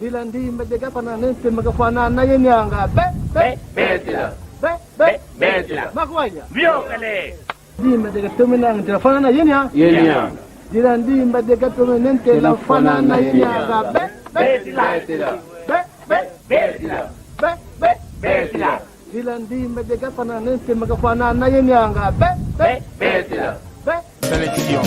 Dila ndimba dega pananente magafanana yenyanga makwanya Viokale. ndimba dega tumenanga telefanana yenya dila ndimba dega tumenente la fanana yenyanga dila ndimba dega pananente magafanana yenyanga Sélection.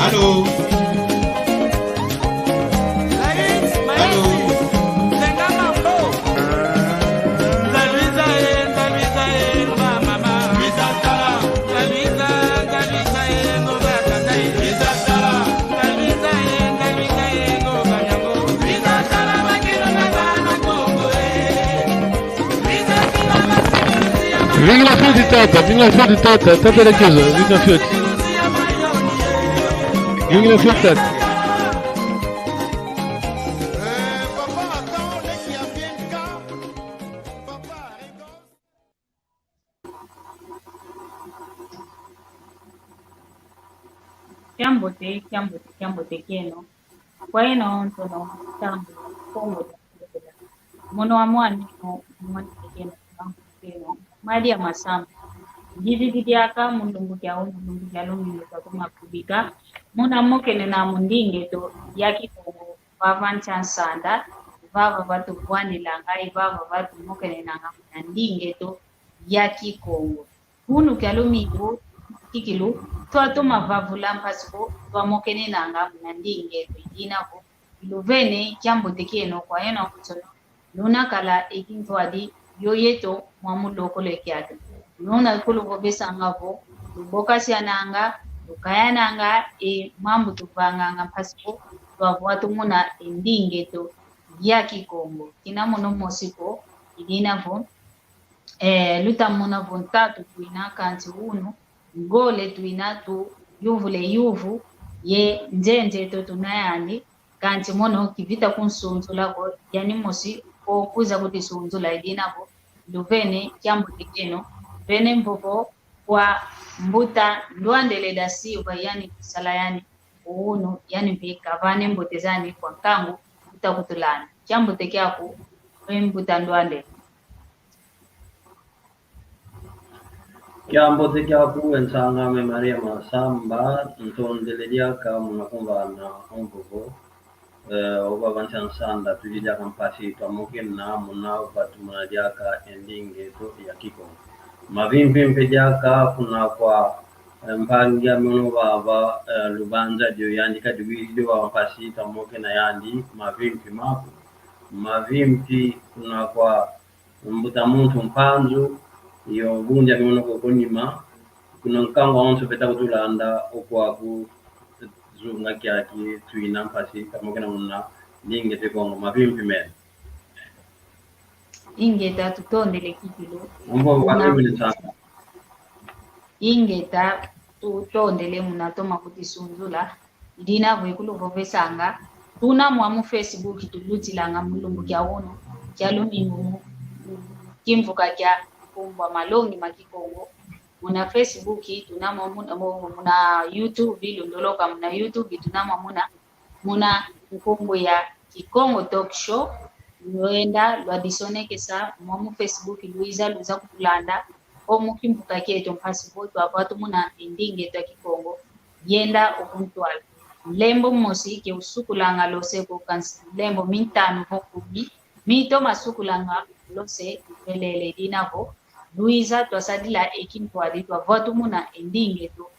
Allô. Vinga la fiat di tata, tata la chiusa, vinga la fiat. Vinga la fiat tata. Kiambote keno kwa ino ntono tambo kongo mono wa mwani mwani keno keno mali ya masamba jididi aka mundungu kya lungi kwa kubika muna mokene na mundinge to yaki kongo vavancha sanda vava vatu bwani langai vava vatu mokene na ndinge to yaki kongo hunu kyalumigo kikilu to mavavula mpasipo twamokene nanga mnandinge twinako luvene Kiambote keno kwa yena kutono luna kala ekintwadi yoyeto mwamuloko lekyata luna kuluvo besangavo luboka syananga lukayananga mambo tupanganga mpasipo twavwatu muna endinge to yaki Kongo kina mono mosiko idinavo lutamuna vontatu kuina kanti uno ngole tuina tu yuvu ye njenje to tunayani kanti mono kivita kunsunzula ko yani mosi o kuza kuti sunzula idinavo luvene Kiambote keno vene mpopo kwa mbuta ndwandele da siva yani kusala yani uno yani mpika vane mbotezani kwa kangu utakutulana Kiambote kyako mbuta ndwandele Kiambote kyaku ensanga me Maria Masamba ntondele lyaka munakumbana ombogo oba banchansanda tulija kampasi twamukena muna batu munalyaka endinge to ya Kikongo mavimbi mpejaka kuna kwa mpangia muno baba lubanza jo yandika diwidio wa kampasi twamukena yandi mavimbi mapu mavimbi kuna kwa mbuta muntu mpanzu iyo bunja mwono konyima kuna nkangwa onso peta kutulanda okwaku zunga kyaki tuina mpasi kamokena muna linge te Kongo mavimbi mena ingeta tutondele kikilo ingeta tutondele muna toma kuti sunzula idina vwekuluvo vesanga tuna mwamu Facebook tulutilanga mulumbu kya uno kya lumingu kimvuka kya kumbwa malongi makikongo muna Facebook tunamo muna YouTube ilondoloka muna YouTube tunamo muna nkumbu ya Kikongo Talk Show noenda lwadisonekesa mwamu Facebook luza kutulanda omukimbuka kyeto mpasipoto apatu muna endinge ta Kikongo yenda okuntwala lembo mosi ke usukulanga loseko kansi lembo mintano hokubi mito masukulanga lose elele dinavo Luisa twasadila ekintwali twavatu muna endinge to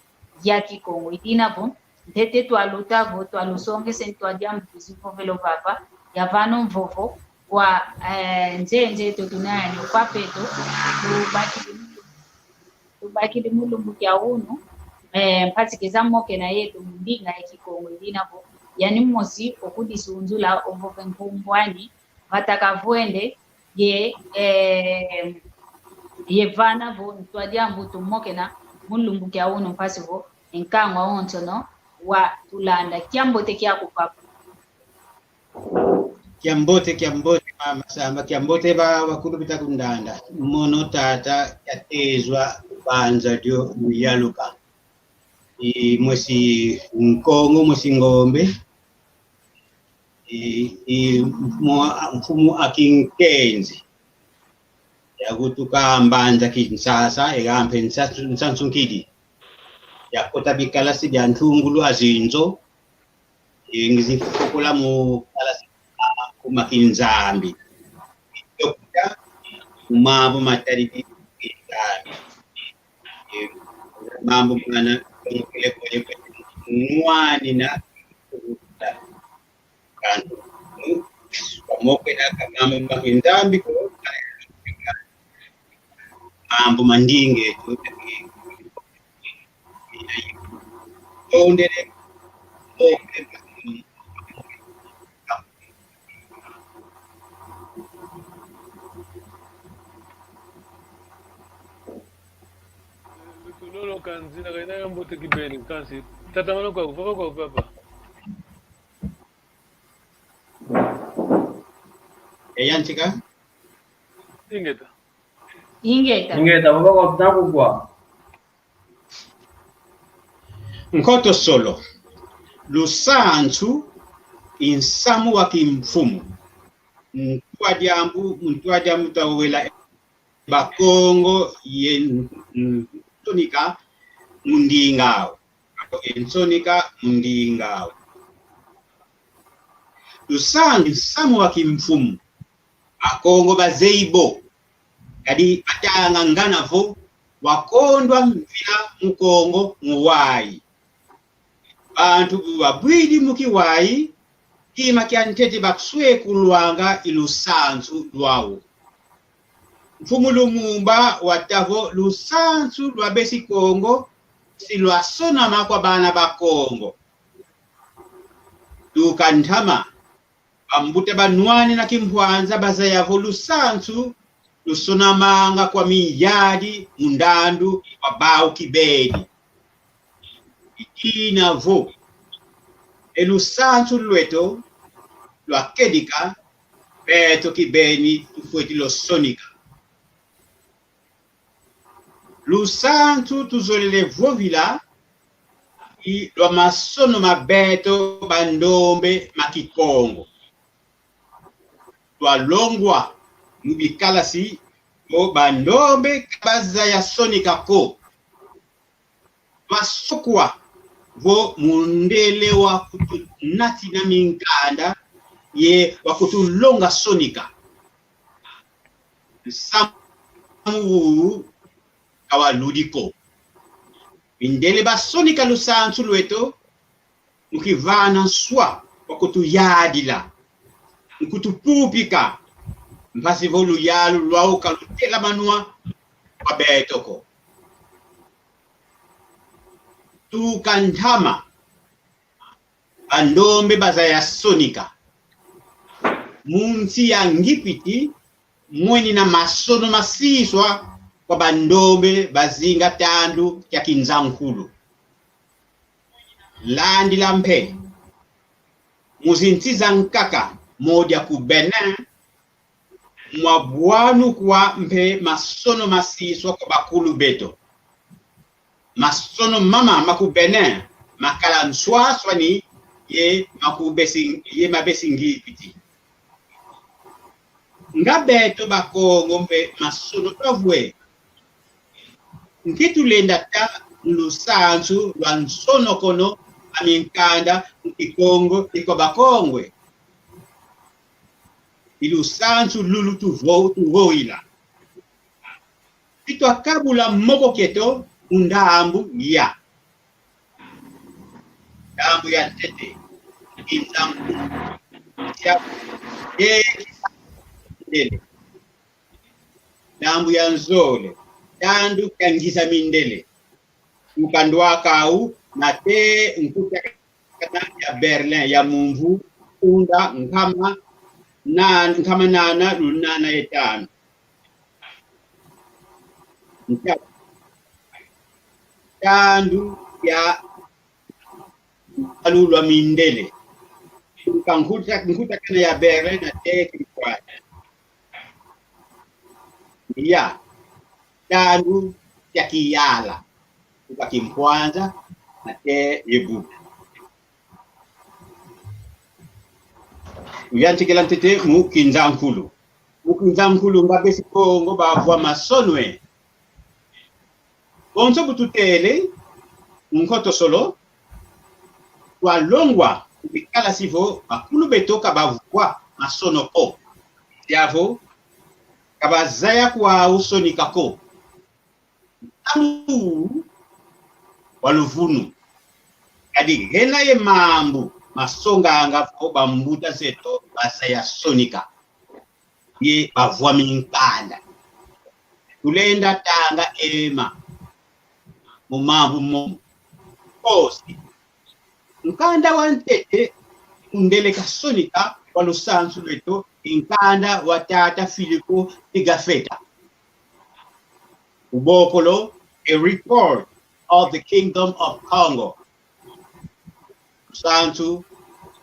ya Kikongo idinavo ndete twalutavo twalusongese ntwadyamu tuzipovelo papa yavano mvovo kwa njenje to tunayani upapeto tubakili mulumbu kya uno mpatsikeza moke na yetu mundinga ya Kikongo idinavo yani mosi okudisunzula omvove nkumbwani vataka vuende ye yevana vo ntwadiambu tumoke na mulumbu kya uno mpasi vo enkangwa onto no wa tulanda kiambote kya kupapa kiambote mama samba kiambote ba wakulu bitakundanda mono tata yatezwa banza dio muyaluka mwesi nkongo mwesi ngombe mfumu akinkenzi yakutuka mbanza kinsasa egampe nsansunkidi yakota bikalasi bya ntungulu azinzo ngizifukula mu kalasi kumakinzambi yokuta umabo matari kinzambi mambo mwana kule nwani na kantu pamoke na kamambo makinzambi ko mambo mandinge ondere Lolo kanzina kaina yambote kibeni kansi tatamano kwa papa yantika ingeta baba kwa taku kwa nkoto solo lusantu insamu wa kimfumu mtwadiambu tawela bakongo yensonika mundingao lusantu insamu wa kimfumu akongo bazeibo kadi atangangana vo wakondwa mvila mukongo muwai bantu babwidi mukiwai kima kyantete bakuswe kulwanga ilusansu lwawo mfumu lumumba watavo lusansu lwa besi Kongo silwasona makwa bana ba Kongo lukantama bambute banwani na kimpwanza baza yavo lusansu lusonamanga kwa miyadi mundandu wabao kibedi ikinavo elusansu lweto lwakedika beto kibeni tufueti losonika lusansu tuzolele vovila lwa masono mabeto bandombe makikongo lwalongwa mubikalasi mo bandombe baza ya sonika ko masokwa vo mundele wa kutunati na minkanda ye wa kutulonga sonika samu kawa ludiko indele ba sonika lusansu lweto mukivana swa wa kutuyadila mkutupupika mpasi volu yalu lwao kalutela manua kwa betoko tukantama bandombe baza ya sonika munsi ya ngipiti mweni na masono masiswa kwa bandombe bazinga tandu ya kinzankulu landi lampe muzintiza nkaka moja kubena mwabwanu kwa mpe masono masiswa kwa bakulu beto masono mama makubene makala nswaswa ni ye mabesi ngipiti ngabeto bakongo mpe masono tavwe nkitulenda ta lusansu lwa nsono kono aminkanda mkikongo iko bakongwe ilusansu lulu tuvoila ito akabula moko keto undambu ya dambu ya tete inzambu ya mindele dambu ya nzole dandu kangiza mindele ukandwa kau na te nkuta ya Berlin ya mumvu unda nkama nana lunana etano Tandu ya alulwa mindele nkuta kana ya bere na teki kwa ya tandu ya kiyala ukakimpwanza na te yebu uyantikela ntete mukinzankulu ngabesi Kongo bavwa masonwe bonzo bututele nkoto solo kwa longwa ubikala sivo bakulu betoka bavwa masono ko yavo kabazaya kwa usonikako amu waluvunu kadi hela ye mambu masonga angafo bambuta zeto basaya sonika ye bavwa minkanda tulenda tanga ema mumambu mo kosi nkanda wantete undele kasonika walusansu leto inkanda watata Filipo Igafeta ubokolo a report of the Kingdom of Congo sansu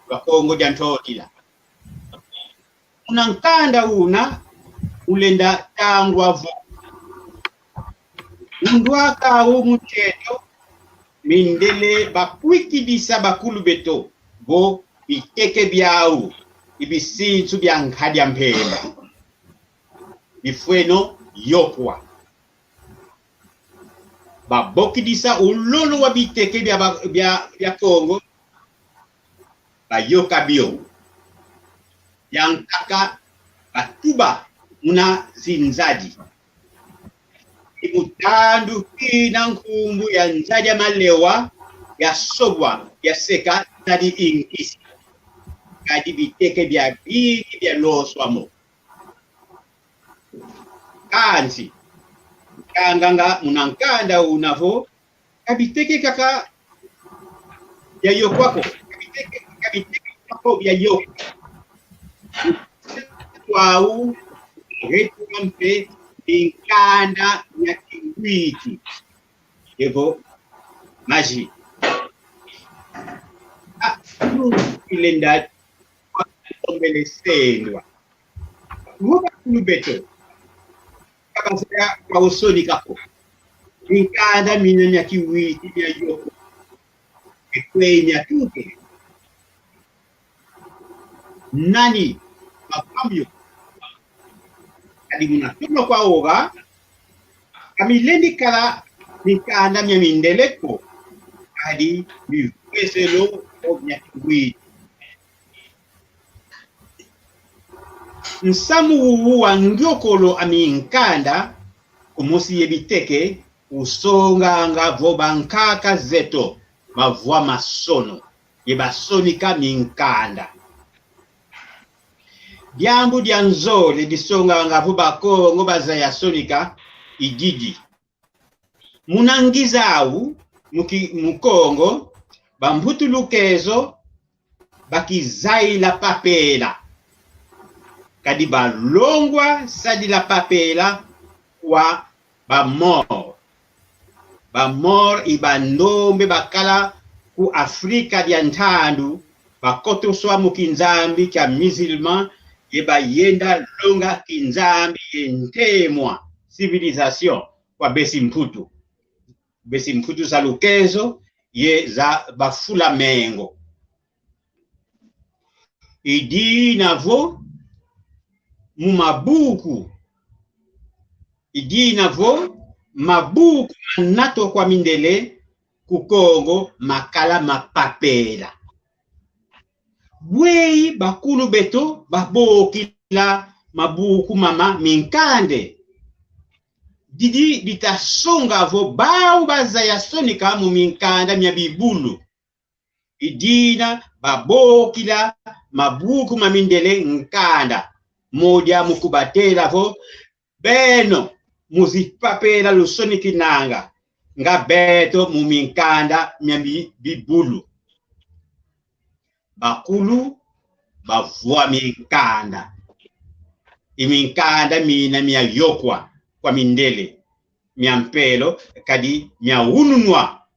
wa Kongo jantotila unankanda una ulenda tangwa vo undwaka umucheto mindele bakwikidisa bakulu beto bo biteke byau ibisinzu byankadya mpemba bifweno yopwa babokidisa ulolo wa biteke bya Kongo bayoka bio yankaka batuba muna zinzaji imutandu kina nkumbu ya nzaja malewa ya sobwa ya seka tadi inkisi kadi biteke bya bigi bya loswamo kansi kanganga munankanda unavo kabiteke kaka ya yokwako kabiteke kwako ya yoko wau retu mpe inkanda ya kiwiti evo maji ilenda ombele sendwa muba kubeto kabasaya kwa usoni kako inkanda minene ya kiwiti ya yoko ekwenya tuke nani mapamyo kadi munatono kwa oga kamilendi kala nikanda mya mindeleko kadi mikweselo obnya kiwiti nsamu wa ngyokolo aminkanda kumusi yebiteke usonga nga voba nkaka zeto mavwa masono yebasonika minkanda Diambu dianzole disonga nga vuba Kongo bazaya sonika igidi munangizau mukongo bambutu lukezo bakizai la papela kadi balongwa sadi la papela kwa bamor ibandombe bakala ku Afrika diantandu bakoto swa mukinzambi kya musulman yeba yenda longa kinzambi yentemwa civilisation kwa besi mputu za lukezo ye za bafula mengo idi navo mabuku manato kwa mindele kukongo makala mapapela Wei bakulu beto babokila mabuku mama minkande didi ditasonga vo bau bazaya sonika mu minkanda mya bibulu idina babokila mabuku mamindele nkanda moja mukubatela vo beno muzipapela lusoniki nanga nga beto mu minkanda mya bibulu bakulu bavua minkanda iminkanda mina mya yokwa kwa mindele mya mpelo kadi mya ununwa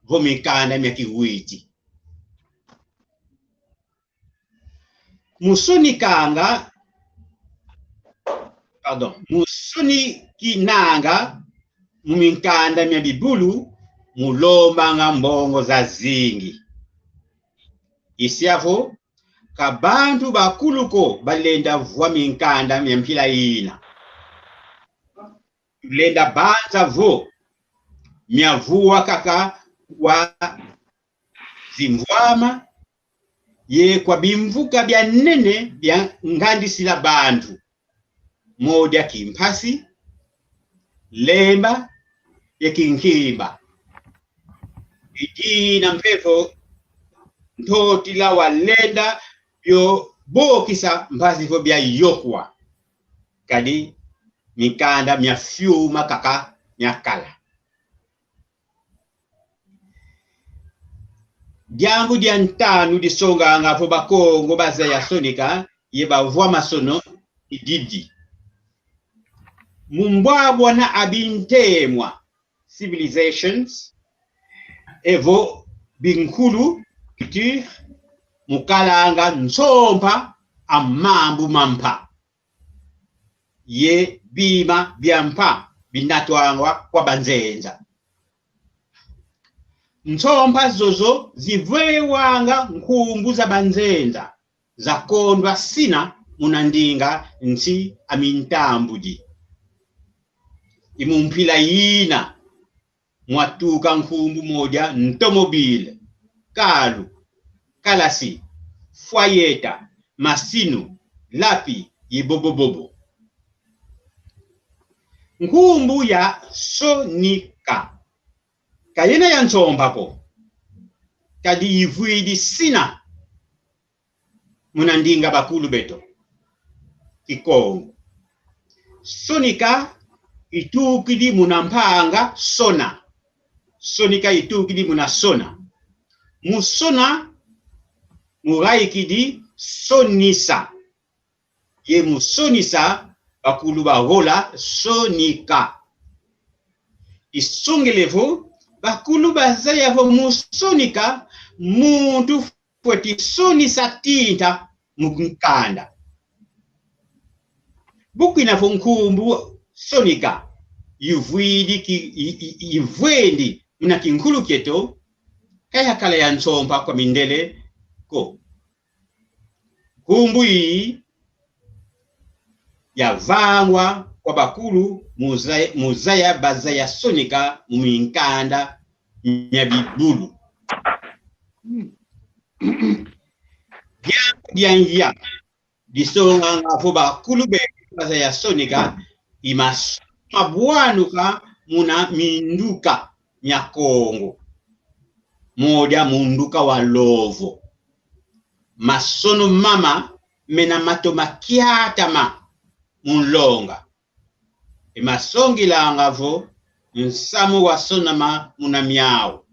vo minkanda mya kiwiti. Musoni kinanga muminkanda mya bibulu mulomba nga mbongo za zingi. Isiavo kabantu bakuluko balenda vwa minkanda mya mpila ina. Lenda banza vo mya vuwa kaka wa zimvwama ye kwa bimvuka bya nene bya ngandisila bantu. Moja kimpasi, lemba, ye kinkimba. Ijina mpevo ntotila walenda yo bokisa mpasi fo bya yokwa. Kadi mikanda mya fyuma kaka mya kala. Diangu diantanu disonga nga fo bakongo baza ya sonika ye bavwa masono ididi. Mumbwabwa na abintemwa civilizations evo binkulu kitir mukalanga nsompa amambu mampa ye bima byampa binatwangwa kwa banzenza. Nsompa zozo zivwewanga nkumbu za banzenza za kondwa sina munandinga nsi amintambuji. Imumpila ina mwatuka nkumbu moja ntomobile, kalu, kalasi, fwayeta, masinu, lapi, yibobobobo. Nkumbu ya sonika. Kayena ya nsompa po. Kadi yivuidi sina munandinga bakulu beto. Kikongo. Sonika itukidi munampanga sona. Sonika itukidi munasona. Musona muraikidi sonisa. Ye musonisa bakulu bahola sonika. Isungelevo bakulu bazaya vo musonika muntu fweti sonisa tinta mukanda. Bukina vo nkumbu sonika yivwendi muna kinkulu keto kaya kala ya nsompa kwa mindele ko. Kumbu hii ya vangwa kwa bakulu muzaya bazaya sonika muminkanda nyabibulu. Dianja disonga ngafo bakulu bazaya sonika imasabwanuka muna minduka nyakongo. Moja munduka wa lovo. Masono mama mena matoma kiatama munlonga. Masongi la ngavo nsamu wa sonama muna miao.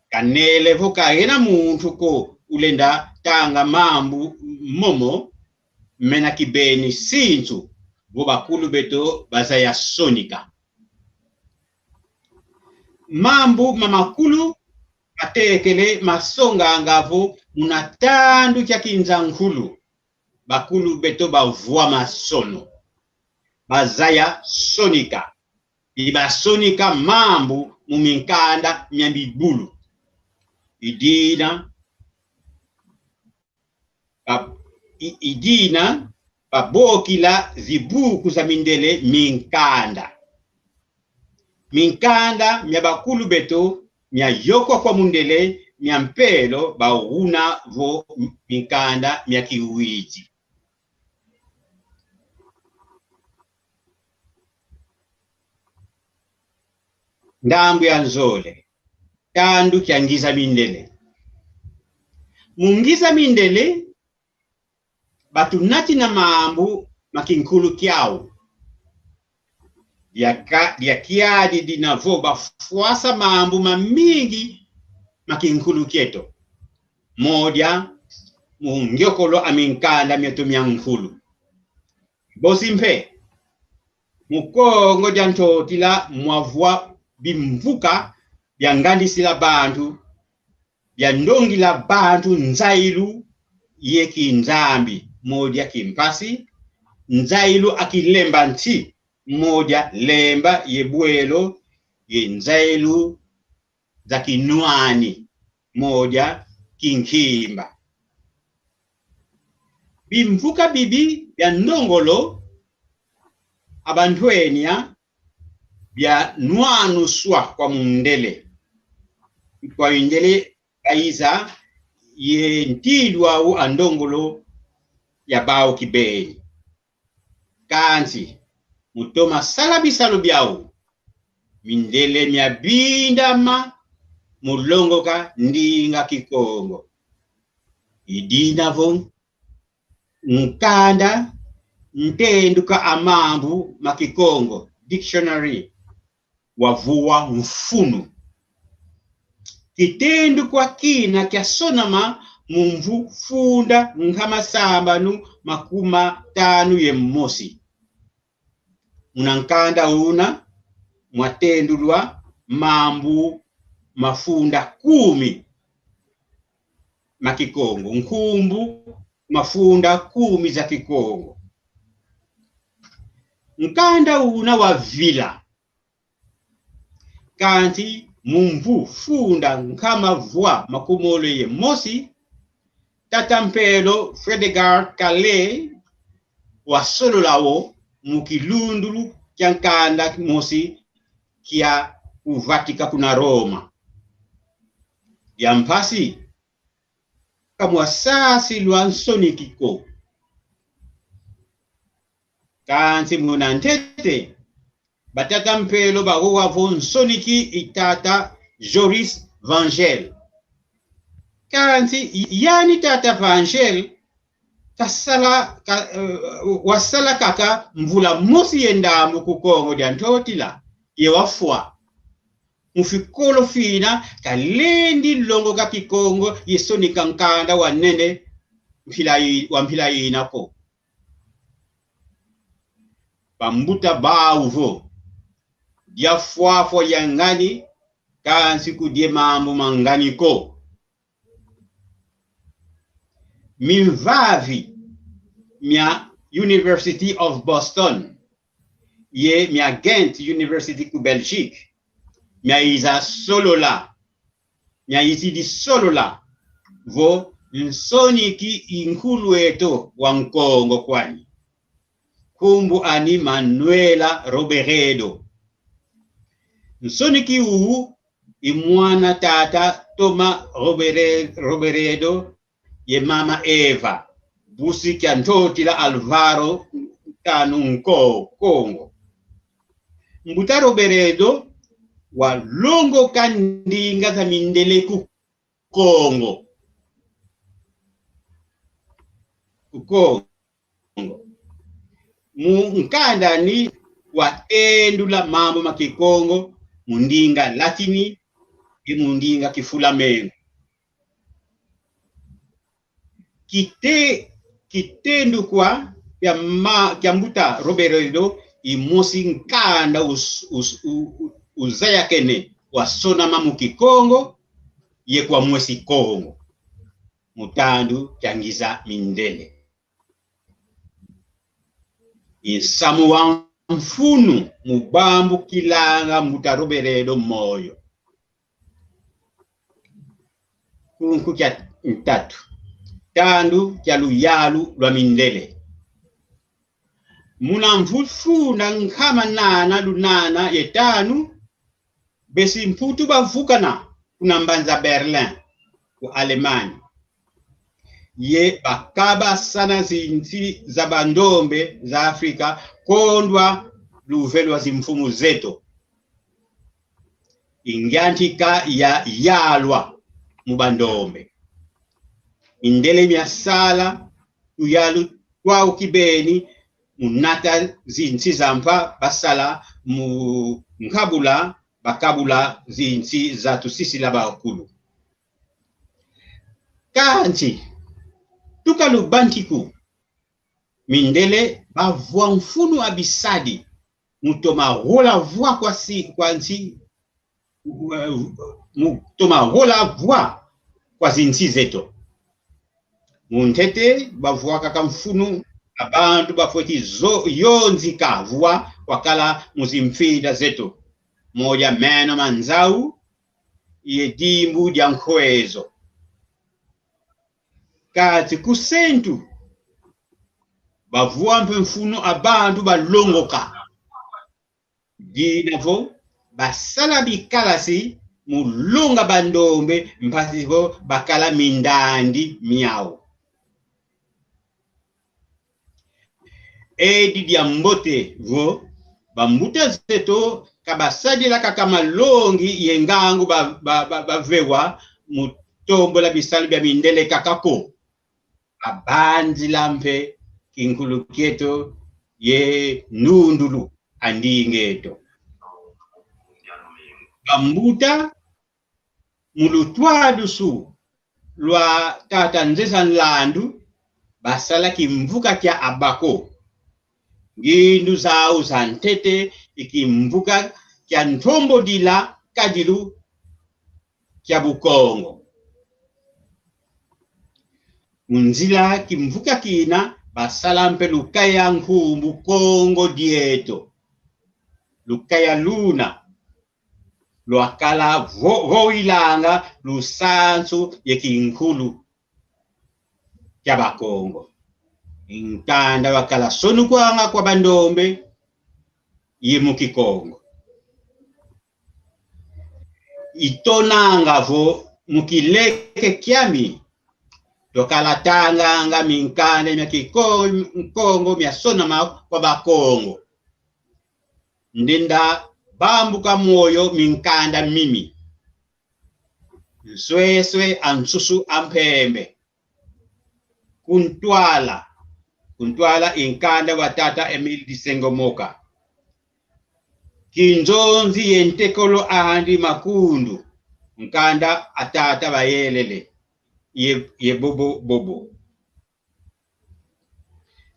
Kanele voka hena muntu ko ulenda tanga mambu momo mena kibeni sintu bakulu beto bazaya sonika. Mambu mamakulu atekele masonga ngavo munatandu kya kinzankulu. Bakulu beto bavua masono. Bazaya sonika. Iba sonika mambu muminkanda nyambibulu. Idina babokila zibuku za mindele minkanda. Minkanda myabakulu beto myayokwa kwa mundele myampelo bauna vo minkanda myakiwiji. Ndambu ya nzole. Tandu kiangiza mindele. Mungiza mindele batunati na mambu makinkulu kiao. Dia kiadi dinavo bafuasa mambu mamingi makinkulu kieto. Moja mungiokolo aminkanda myetumia nkulu. Bosimpe mukongo jantotila mwavua bimvuka byangandisila bantu byandongila bantu nzailu yeki nzambi moja kimpasi nzailu akilemba nti moja lemba yebwelo ye nzailu za kinwani moja kinkimba bimvuka bibi bya ndongolo abantwenya bya nwanu swa kwa mundele kwa indele kaiza ye ntilwa u andongolo ya bao kibeni kanzi mutoma salabisalo byao mindele mya bindama mulongoka ndinga kikongo idinavo nkanda ntenduka amambu makikongo dictionary wavua mfunu kitendu kwa kina kya sonama mumvu funda nkama sambanu makuma tanu ye mosi unankanda una mwatendulwa mambu mafunda 10 makikongo nkumbu mafunda 10 za kikongo nkanda una wa vila kanti mumvu funda nkama vwa makumole ye mosi tatampelo Fredegard Calais wa solo lawo mukilundulu kyankanda mosi kia uvatika kuna Roma yampasi kamwa sasi lwansonikiko kanti munantete batata mpelo bagowa von soniki itata Joris Vangel kanti yani tata Vangel wasala kaka mvula mosi yendamu kukongo jantotila yewafwa mufikolo fina kalendi longo ka kikongo yesoni kankanda wanene mpila inako pambuta bauvo dia fwafo yangani kansi kudie mambo manganiko mimvavi mya University of Boston ye mya Ghent University ku Belgique mya iza solola mya izidi solola vo nsoniki inkulueto wa Nkongo kwani kumbu ani Manuela Roberedo nsoniki uu imwana tata Toma Roberedo ye mama Eva busi kya ntotila Alvaro tanu Kongo mbuta Roberedo wa longo kandinga za mindele ku Kongo nkanda ni wa endula mambo makikongo mundinga Latini mundinga Kifulamengo kitendu kwa ya mbuta Roberedo imosi nkanda uzaya kene wasona mamu kikongo ye kwa mwesi Kongo mutandu kyangiza mindele isamu wa mfunu mubambu kilanga mbuta Roberedo moyo kunku kya ntatu tandu kya luyalu lwa mindele muna mfufuna nkama nana lunana yetanu besi mputu bavukana kuna mbanza Berlin ku Alemanya ye bakaba sana zinti za bandombe za Afrika kondwa luvelwa zimfumu zeto ingyantika ya yalwa mubandombe indele myasala uyalu kwa ukibeni munata zinti zampa basala mu nkabula bakabula zinti za tusisi la bakulu kanti tukalubantiku mindele bavua mfunu abisadi mutoma rola voix mutoma rola voix kwa zinsi zetu muntete bavua kaka mfunu abantu bafoti yonzika vua wakala muzimfida zetu moja meno manzau yedimbu dia nkwezo kati kusentu bavua mpe mfunu abantu balongoka dinavo basala bikalasi mulunga bandombe mpasivo bakala mindandi miao edi dia mbote vo bambuta zeto kabasajila kaka malongi yengangu bavewa mutombo la bisali bya mindele kakako abanzi lampe kinkulukieto ye nundulu andingeto bambuta mulutwadusu lwa tata nzesa nlandu basala kimvuka kya abako ngindu zao zantete ikimvuka kya ntombo dila kadilu kya bukongo unzila kimvuka kina basala mpe lukaya nkumbu kongo dieto lukaya luna lwakala voilanga lusansu yekinkulu kya bakongo inkanda wakala sonu kwanga kwa bandombe ye mukikongo itonanga vo mukileke kyami tokala tanganga minkande mya kikongo mya sonama kwa bakongo ndinda bambuka moyo minkanda mimi sweswe ansusu ampembe kuntwala inkanda watata Emile Disengo Moka kinzonzi yentekolo ahandi makundu nkanda atata bayelele ye bobo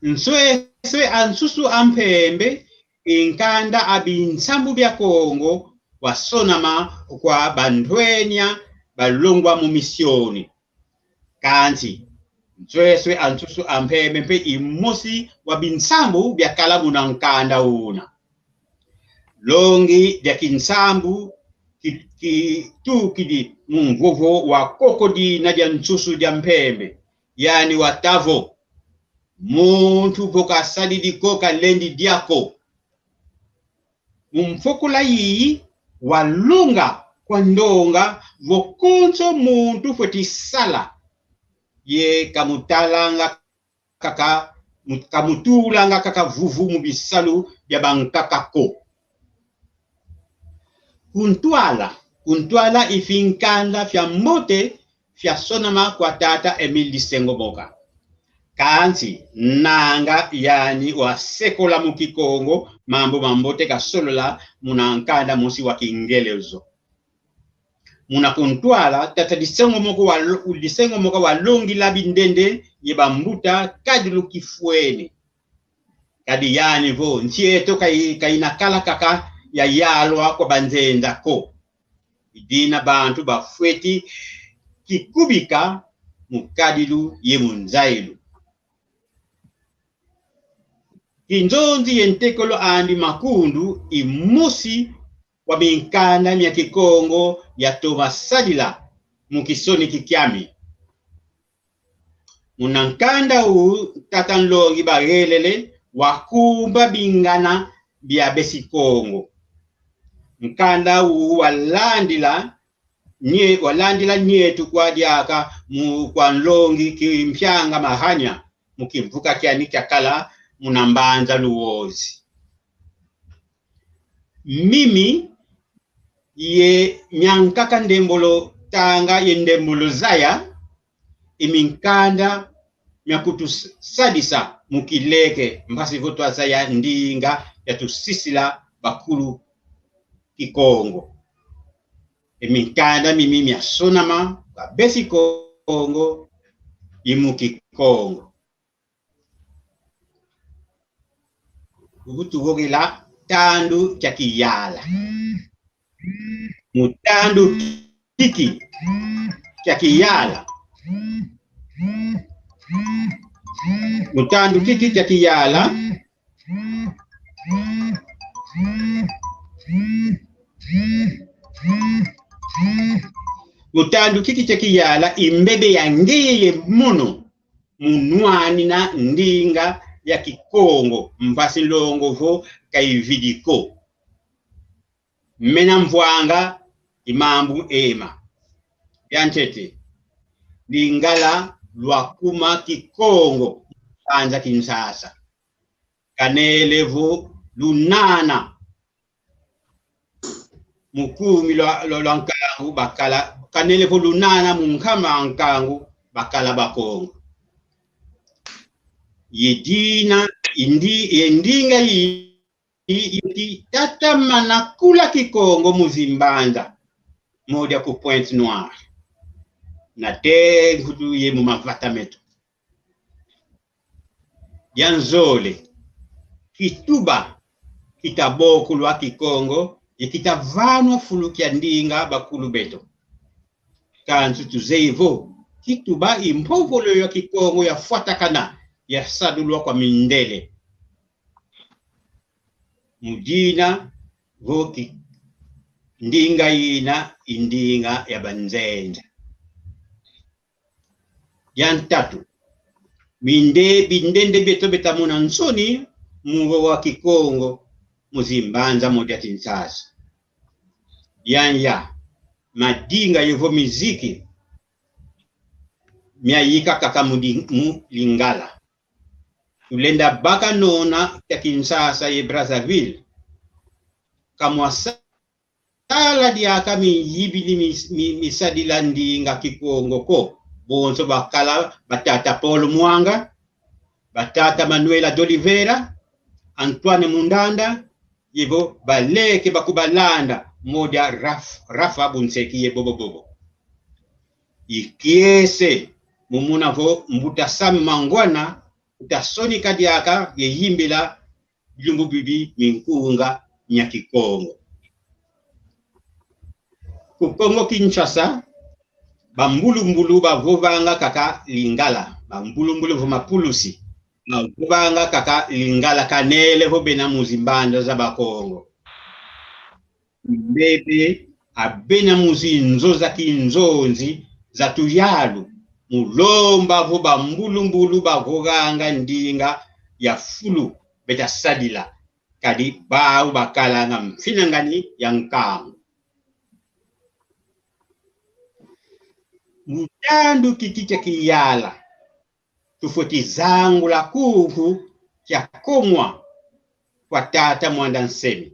nsweswe ansusu ampembe inkanda abinsambu bya Kongo wasonama kwa bandwenya balongwa mu misioni kanti nsweswe ansusu ampembe mpe imosi wabinsambu bya kalamu na nkanda una longi bya kinsambu tukidi mungovo wa kokodi na dia nsusu dia mpembe yani watavo muntu boka sadidi koka lendi diako mumfokula yi walunga kwa ndonga vokonso muntu foti sala ye kamutalanga kaka kamutulanga kaka vuvu mubisalu ya bankakako kuntwala ifinkanda fya mbote fya sonama kwa tata Emile Disengo Moka kanti nanga yani wasekola mukikongo mambo mambote kasolola munankanda musi wa kingelezo muna kuntwala tata Disengo Moka walongi labi ndende ye bambuta kadilu kifuene kadi yani vo ntieto kainakala kaka ya yalwa kwa banzenda ko idina bantu bafweti kikubika mukadilu ye munzailu kinzonzi yentekolo andi makundu imusi wa minkanda mya kikongo ya tomasadila mukisoni kikyami munankanda tata nlongi bagelele wakumba bingana bya besikongo nkanda walandila nyetu kwa diaka kwa nlongi kimpyanga mahanya mukimvuka kyani kyakala munambanza luwozi mimi ye nyankaka ndembolo tanga ye ndembolo zaya iminkanda nyakutu sadisa mukileke mbasi voto azaya ndinga yatusisila bakulu kikongo iminkanda mimi mya sonama kabesi kongo imuki kongo ubutu hogela tandu cha kiyala. Mutandu kiki cha kiyala. Mutandu kiki cha kiyala mutandu kiki cha kiyala imbebe ya ngeye muno munwani na ndinga ya kikongo mpasi longo vo kaividiko mena mvwanga imambu ema yanchete lingala lwakuma kikongo kanja Kinsasa kanelevo lunana mukumi lwa nkangu bakala kanelevo lunana munkama nkangu bakala bakongo yedina endinga yi tatamana kula kikongo muzimbanda moja ku Pointe Noire na te ngutu ye mu mavatameto yanzole kituba kitaboko lwa kikongo yekitavanwa fulukia ndinga bakulu beto kanzu tuzeivo kituba impopolo ya kikongo yafuatakana ya sadulwa kwa mindele mujina voki ndinga ina indinga ya banzenja yantatu bindende beto betamuna nsoni mungo wa kikongo muzimbanza moja Kinsasa yanya madinga yevo miziki miayika kaka mulingala tulenda baka nona ya Kinsasa ye Brazzaville kamwa sala diaka miyibili misadila ndinga kikongo ko bonso bakala batata Paul Mwanga, batata Manuela d'Oliveira, Antoine Mundanda, yevo baleke bakubalanda moja Rafa Bunseki ye bobo. Ikiese mumuna vo mbuta Sami Mangwana utasoni kadiaka ye yimbila Lumbu Bibi minkunga nyakikongo. Kukongo Kinshasa bambulu bavovanga kaka lingala bambulu vomapulusi bavovanga kaka lingala kanele hobena muzimbanda za bakongo mbebe abena muzinzo za kinzonzi za tuyalu mulomba vo bambulu bavoganga ndinga ya fulu beta sadila kadi bau bakalanga mfinangani ya nkangu mutandu kiki cha kiyala tufoti zangu la kuhu cha komwa kwa tata Mwanda Nsemi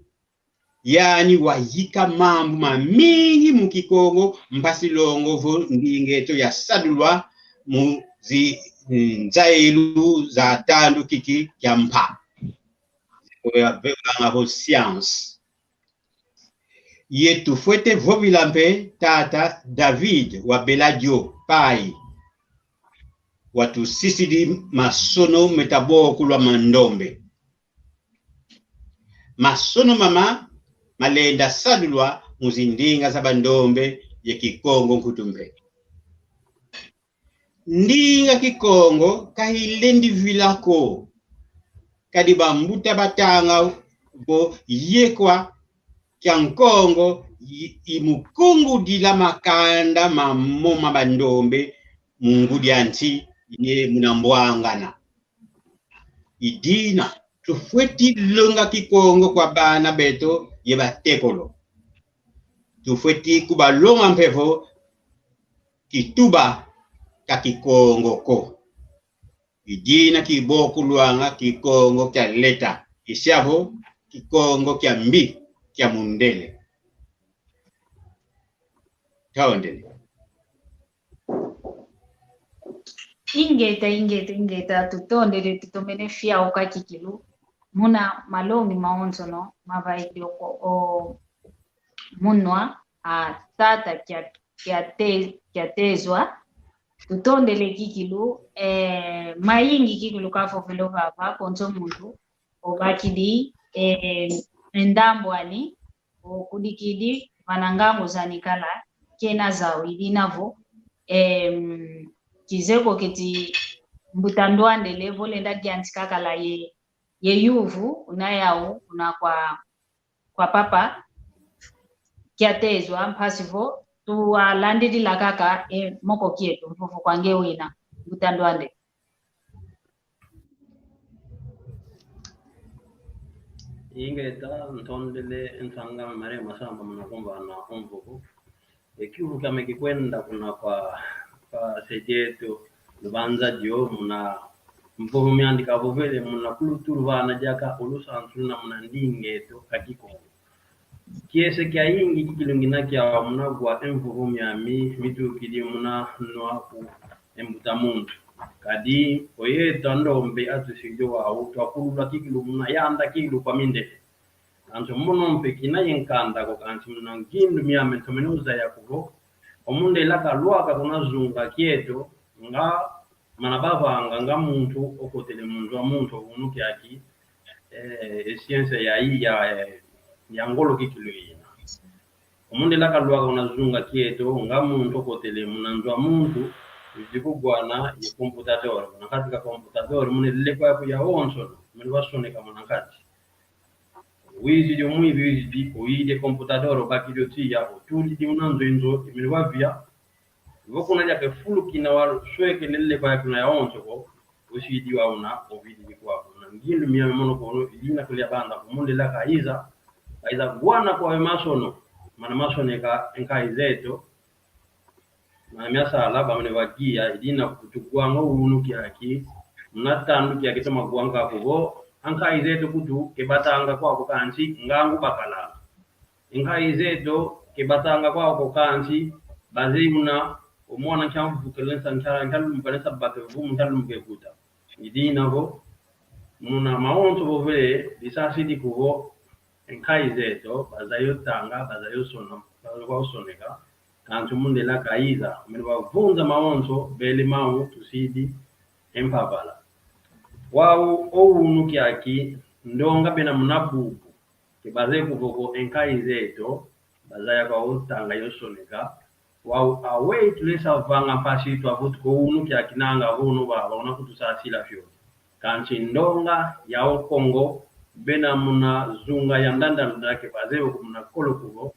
yani wayika mambu mamingi mukikongo mpasi longo vo ndingeto ya sadulwa muzi nzailu za tandu kiki cha mpa vevanga vo science yetu fuete vovilampe tata David wa Beladio pai watu sisidi masono metaboko lwa mandombe masono mama malenda sadulwa muzindinga za bandombe ye kikongo nkutumbe ndinga kikongo kahilendi vilako kadi bambuta batanga bo yekwa Kiankongo imukungu dila makanda mamoma bandombe mungudi anti ye munambwangana idina tufueti longa kikongo kwa bana beto ye batekolo tufueti kubalonga mpevo kituba ka kikongo ko idina kiboku luanga kikongo kya leta isiavo kikongo kya mbi kya mundele kaondele ingeta tutondele tutomene fia ukakikilu muna malongi maonzo no mavaidi o munwa a tata kya tezwa tutondele kikilu mayingi kikilu kafo velo vava konzo mundu obakidi endambo ani okudikidi vanangambo zanikala kena zawili navo kizeko kiti mbutandwandele volenda giantikakala ye yuvu unayao una kwa papa kiatezwa mpasivo tuwalandilila kaka moko kietu mfufu kwange wina mbutandwande. Ingeta ntondele ntanga mare masamba mnakomba na omvuko ekivu kama kikwenda kuna kwa sejeto lubanza dio muna mvuko miandika vovele muna kuluturu vana jaka ulusa antuna muna ndingeto kakiko kiese kya yingi kikilungina kya muna kwa mvuko miami mitu kidi muna nwaku embutamuntu kadi oye tandombe atusijo wa twakulula kikilu muna yanda kikilu kwa minde anto muno mpekina yenkanda ko kanti muna ngindu miame tomenuza yakugo omunde laka luaka kuna zunga kieto nga manabava nga muntu okotele mundu wa muntu unuki aki science ya ngolo kikilu yina omunde laka luaka kuna zunga kieto nga muntu okotele munandu wa muntu Jikugwana ya computador nakati ka computador mune lekwa ya onso mune wasoneka manakati wizi jo mwi wizi oide computador bakiro tia otuli di unanzo enzo mune wavia vokuna ya ke fulu kina wal sweke nelle kwa kuna ya onso ko usidi wa una ovidi kwa kuna ngindu miya mono ko ilina kulia banda mune la kaiza gwana kwa masono mana masoneka enkaizeto na miasa alaba mune wagia idina kutukwanga unuki haki mnatanduki akitoma kuanga kugo anka izeto kutu kebatanga kwa kansi ngangu bakala inka izeto kebatanga kwa kansi bazimuna umwana chambu kelensa nchalu mbalesa bakevu mchalu mkekuta idina go muna maonto bovele disasidi kugo inka izeto bazayo tanga bazayo sona bazayo soneka kantu munde la kaiza mwa vunza maonzo bele mau tusidi empapala wao ounu kiaki ndonga bena mnabubu kibaze kuvoko enkaizeto bazaya kwa utanga yosoneka wao awe tulesa vanga pasi tu avutu ko unu kiaki nanga hunu baba unakutusasila fyo kanchi ndonga yao Kongo bena muna zunga ya ndanda ndake baze ko mna kolo kugo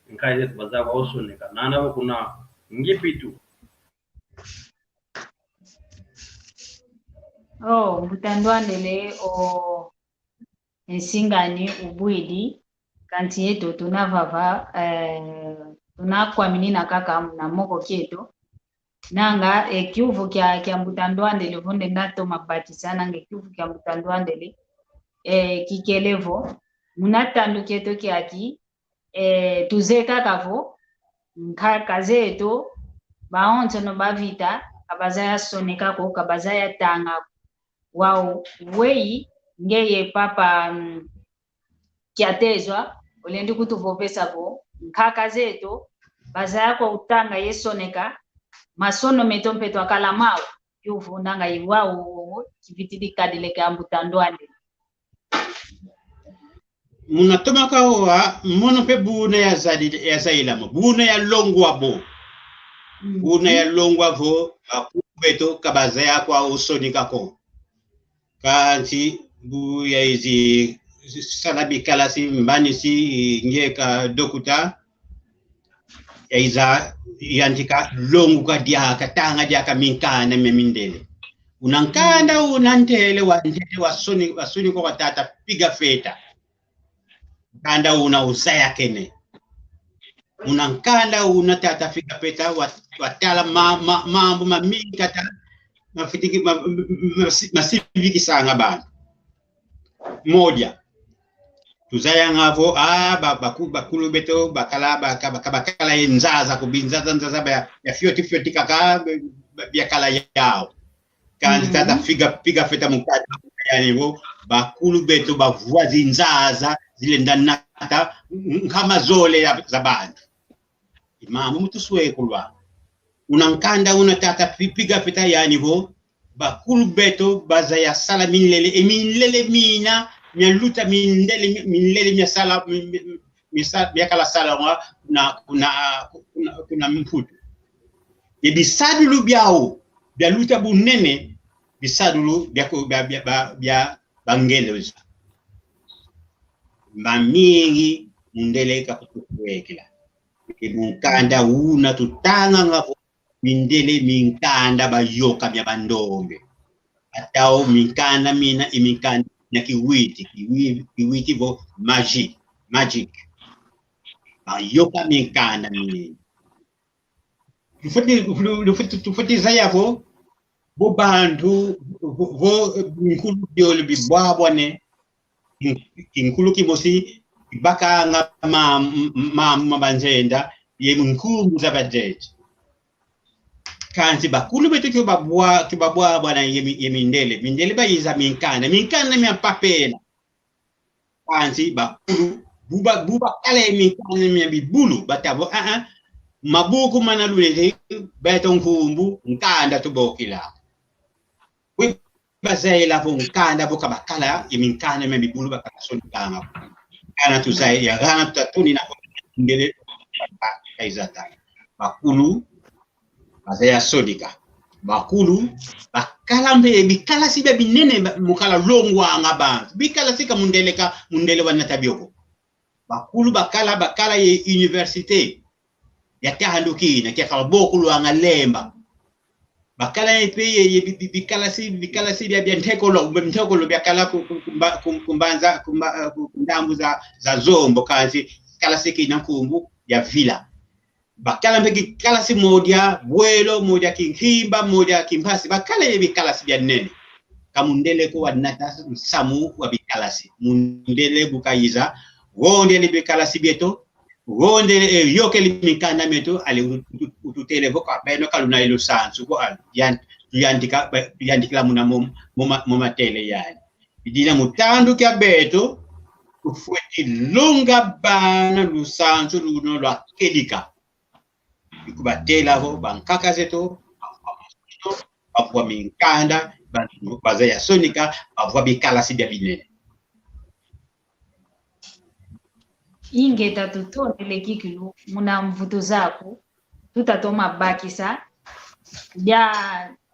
nkaize bazawa osoneka nana kuna ngipitu mbutandwandele o ensingani ubwidi kanti yetu tunavava tunakwamini kaka na moko kieto nanga ekiuvu kya mbutandwandele vonde ngato mabatisana ngekiuvu kya mbutandwandele kikelevo munatandu kieto kiaki tuzeka kavo kazeto baonzo no bavita kabazaya soneka ko kabazaya tanga wao wei ngeye papa kiatezwa olendi kutuvopesa ko kazeto bazaya ko utanga yesoneka masono metompeto akalamao yuvunanga iwao kivitidi kadile kambutandwande munatoma kawa mono pe buna ya zailamo buna ya longwabo buna ya longwavo akubeto kabazaya kwa usonika ko kanti bu ya izi sanabi kalasi mbani si ngeka dokuta ya iza yantika longu ka dia katanga dia kaminkana memindele unankanda unantele wandete wasoni kwa watata piga feta kanda una usaya kene unankanda unatata fika peta watala mambo mamingi kata mafitiki masiviki sanga bana moja tuzaya ngavo bakulu beto bakala nzaza kubinzaza nzaza ya fioti kaka kala yao kandi tata piga feta mukata yani wo bakulu beto bavuazi nzaza zile ndanata kama zole za bantu imamu mutuswe kulwa unankanda unatata piga feta yani wo bakulu beto baza ya sala minlele mina luta mindele miasala miakala sala kuna mputu ye bisadulu byao bya luta bunene bisadulu bya bangelezo mamingi mundele kakutuwekela munkanda una tutanga ngavo mindele minkanda bayoka bya bandombe atao minkanda mina iminkanda na kiwiti vo magic bayoka minkanda mina tufuti zayavo bo bantu vo nkulu byole bibwabwane inkulu kimosi baka nga mabanjenda ye mkungu za bajeje kanzi bakulu betu kibabwa bwana ye mindele bayiza minkanda miapapela kanzi bakulu buba kale minkanda miabibulu batabo mabuku manalule beto nkumbu nkanda tubokila we bazela vo nkanda boka bakala iminkanda miabibulu bakasoni kanga kana tusai ya gana tutatuni na ndele kaizata bakulu bazaya sodika bakulu bakala mbe bikala sibe binene mukala longwa ngaba bikala sika mundele wanatabioko bakulu bakala ye universite ya tahanduki na kia bokulu angalemba bakala ye bikala si bya ntekolo byakala kumbanza kumdambu za zombo kazi kala siki na kumbu ya vila bakala mbeki kala si moja bwelo moja kinkimba moja kimpasi bakala ye bikala si bya nene kamundele ko wanata samu wa bikala si mundele bukayiza wondele bikala si bieto wondele yoke limikanda meto ali ututele voka beno kaluna ilo sansu ko yandikila muna moma tele yani bidina mutandu kya beto ufueti lunga bana lusansu luno lwa kedika ikubatela ho bankaka zeto bavwa minkanda bazaya sonika bavwa bikala sibya binene ingeta tutondele kikilu muna mvuto zako tutatoma bakisa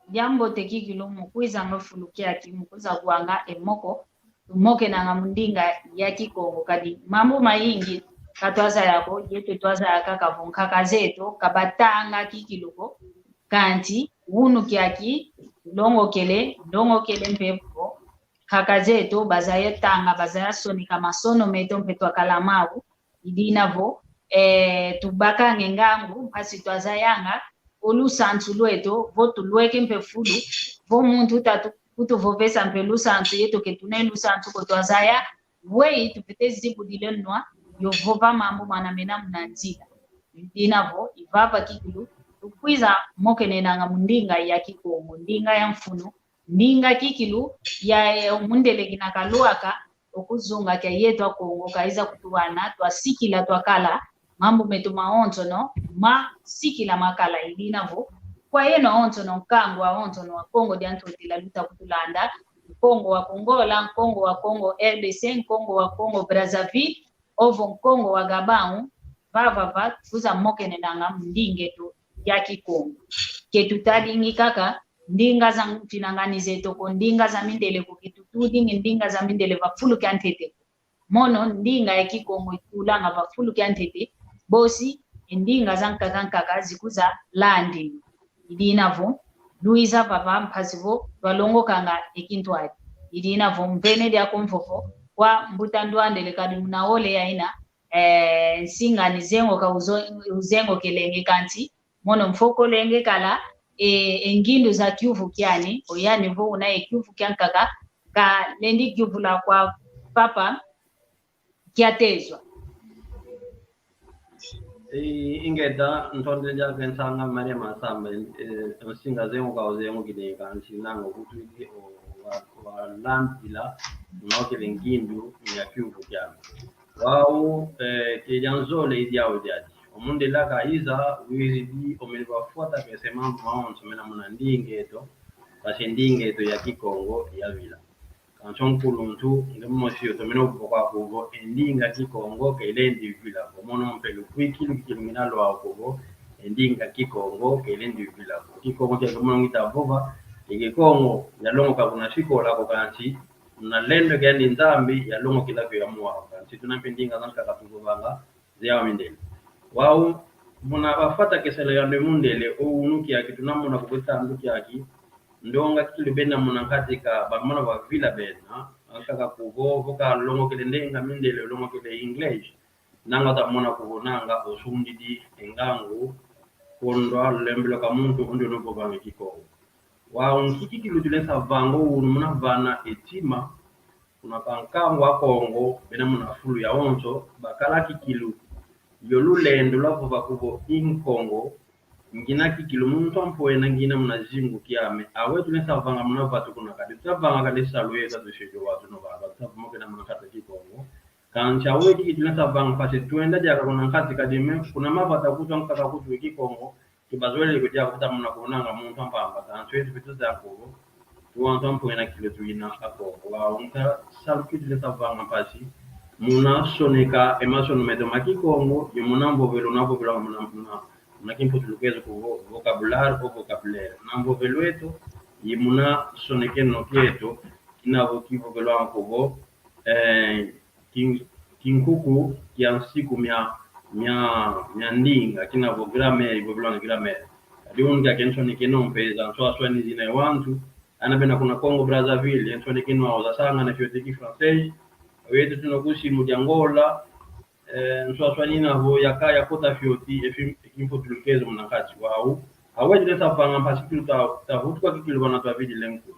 jambo tekikilu mukwiza ngofulukia kimukuza kuanga emoko tumoke na mundinga ya kikongo kadi mambo maingi katwaza yako yetu twaza yakaka vonkaka zeto kabatanga kikiluko kanti unu kiaki longo kele mpepo kaka zeto bazaya tanga bazaya sonika masono meto mpetwa kalamau idinavo tubaka ngengangu mpasi twazayanga olusantu lweto votu lweke mpefulu vo muntu tatu kutu vovesa mpelu santu yeto ketune lusantu kotwazaya wei tupete zibu dilenwa yovova mambo manamena mnanzila idinavo ivava kikilu tukwiza moke nenanga mundinga ya kikongo ndinga ya mfuno ndinga kikilu ya mundele kinakaluaka okuzunga kya yetu Kongo kaiza kutuwana twasikila twakala mambo metu maonzo no sikila makala idinavo kwa yeno onzo no kango wa onzo no Kongo diantotila luta kutulanda Kongo wa Kongola Kongo wa Kongo RDC Kongo wa Kongo Brazzaville ovo Kongo wa Gabon vava kuza moke nenanga mndinge tu ya kikongo ketutadingi kaka ndinga za mtinanganize toko ndinga za mindele kukitutudi ndinga za mindele vafulu kyantete mono ndinga ya kikongo itulanga vafulu kyantete bosi ndinga za nkaka zikuza landi idinavo luiza papa mpasivo walongo kanga ekintwadi idinavo mpene dia komfofo kwa mbutandwandele kadi munaole yaina singa nizengo ka uzengo kelenge kanti mono mfoko lenge kala engindu za kyuvu kyani oyani vo unaye kyuvu kyankaka ka lendi kyuvu la kwa papa kyatezwa ingeda ntonde ja pensanga Maria Masamba singa zengo ka uzengo kile kanti nango kutuki wa landila noke lengindu ya kyuvu kyani wao kijanzole idiao jadi omunde laka iza wizidi omelibafuata kesema maonzo mena muna ndingeto basi ndingeto ya kikongo ya vila kanchon kuluntu ngemo sio to meno kwa kugo endinga kikongo kelendi vila mono mpelo kwikilu kilingina lo akugo endinga kikongo kelendi vila kikongo te mono ngita bova ikikongo yalongo kabuna shiko la ko kanchi na lendo gani nzambi yalongo kila kwa mwa kanchi tunapendinga nka katubanga zia mindele wao muna bafata kesele ya ndemundele unuki akitunamona kukweta nduki yaki ndonga kilibena muna katika bamana wa vila bena akaka kugo voka longo kelendenga mindele longo kele english nanga ta mona kubonanga osundidi engangu kondwa lembelo ka muntu ondo no bobanga kiko wa nkiki kilutulesa vango muna vana etima kuna kankangu wa Kongo bena muna fulu ya onzo bakala kikilu yolulendo lavo bakubo in Kongo ngina kikilu muntu ampoena ngina muna zingu kiame awe tunesa vanga muna vatu kuna kadi tabanga kadi salweza dushejo watu no baba tabu na muna kata kikongo kancha we kiki tunesa vanga pasi tuenda jaka kuna nkati kadime kuna mavata kutu nkaka kutu kikongo kibazwele kujia kuta muna kuonanga muntu ampamba tanchwetu vitu za Kongo tuwanto ampoena kile tuina ako wa unka salki tunesa vanga pasi muna soneka emason medo makikongo yumunambo velo nabo velo muna kimpo tulukezo ku vocabulaire nambo velueto yimuna soneke no kieto kinavo kivo velo ankogo kinkuku kiansiku mia ndinga kinavo grammaire velo grammaire adiunga kensoneke no pesa so aswani zina wantu anabena kuna Congo Brazzaville ensoneke no auza sanga na fiotiki français wetu tunakushi mu Angola nswaswanina ho yakaya kota fioti ekimpo tulukezo mnakati wao aweje leta panga pasikilu ta hutwa kikilu bana twa vidi lenku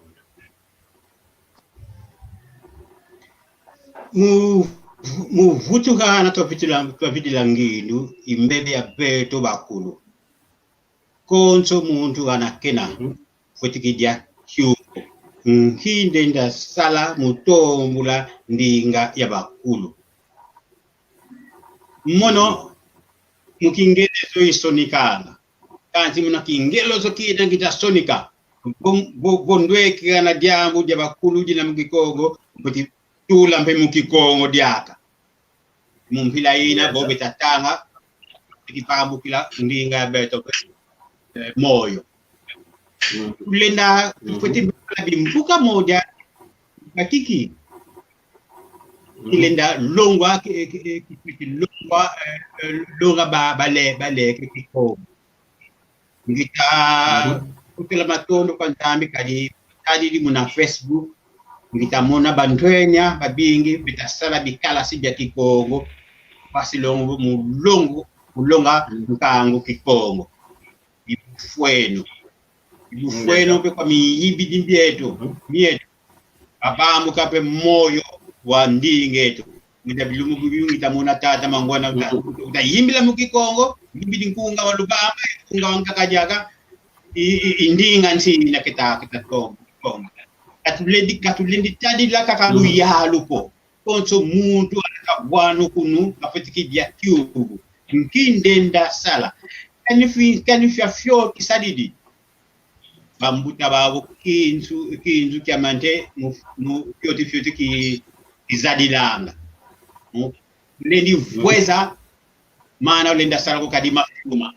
mu vutuga na twa vidi langilu imbebe ya beto bakulu konso muntu anakena fotikidia kyuko nkinde nda sala mutombula ndinga ya bakulu mono mukingelezo isonikana kanti muna kingelozo kida ngita sonika bondweke kana diambu ya bakulu jina mukikongo kuti tula mpe mukikongo diaka mumpila ina bobe tatanga ikipambu kila ndinga ya beto moyo kulenda kuti bimbuka moja kakiki kilenda longwa longa bale kiko ngita kutela matondo kwa ntambi kadi muna Facebook ngita mona bantwenya babingi bitasala bikala sibya kikongo pasi longo mulonga nkango kikongo ibufueno pe kwa miyibidi mbieto abamu kape moyo wa ndingeto ngita bilumu kubiyungi tamona tata mangwana utayimbila mukikongo mbidi nkunga wa lubamba nkunga wa nkakajaka indinga nsina kita kongo katulendi tadi la kakalu yalupo konso muntu anakabwano kunu kafetiki dia kyubu nkindenda sala kanifia fyo kisadidi bambuta babo kinzu kiamante mu fyoti kizadilanga lendi vweza maana lenda sala ko kadima fuma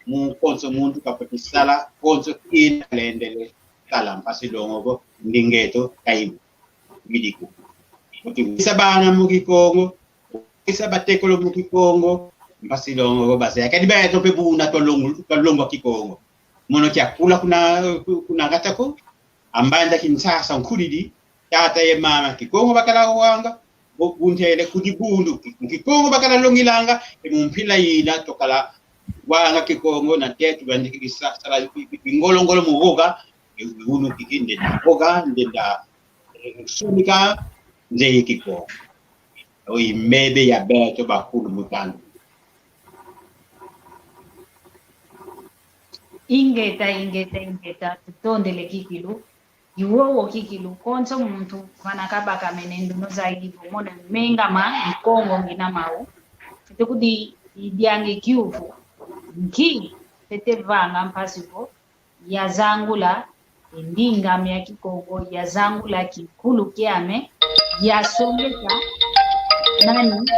mu konso muntu kapati sala konso inalendele sala mpasi longo ndingeto kaimu midiko sabana mu kikongo isabatekolo mu kikongo mpasi longo base akadiba to pe buna to longo kikongo mono kyakula kuna gatako ambanda kinsasa nkulidi tata ye mama kikongo bakala wanga bokuntele kudibundu kikongo bakala longilanga emumpila ina tokala wanga kikongo na tetu bandikisa sala ngolongolo muboga unu kikinde boga ndenda sunika nje kikongo oi mebe ya beto bakulu mutandu ingeta tutondele kikilu iwowo kikilu konso muntu vanakabaka menendo no zaidi mona menga ma ikongo ngina mau tekudi idiange kyuvu nki tete vanga mpasipo ya zangula endingame ya Kikongo ya zangu la kikulu kiame yasomeka nani.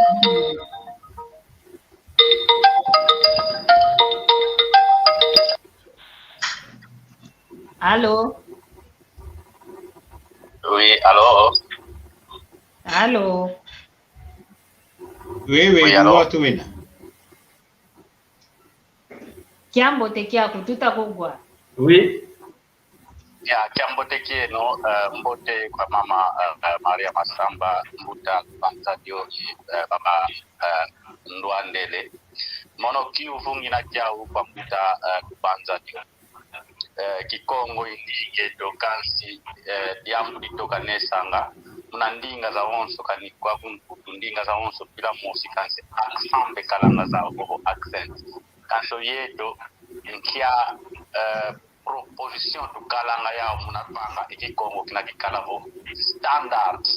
Allô? Oui, allô? Allô? Wewe allô? watu wena. Kiambo tekia kututa kugwa. Oui. Ya kiambote kieno mbote kwa mama Maria Masamba mbuta kwanza dio baba Ndwandele mono kiuvungi na kiau kwa mbuta kwanza dio Kikongo indige dokansi diamu ditoka nesanga mnandinga za onso kanikwa kundinga za onso bila mosi kansi aksambe kalanga za oho accent kanso yedo nkia proposition to kalanga ya munapanga Kikongo kina kikalavo standard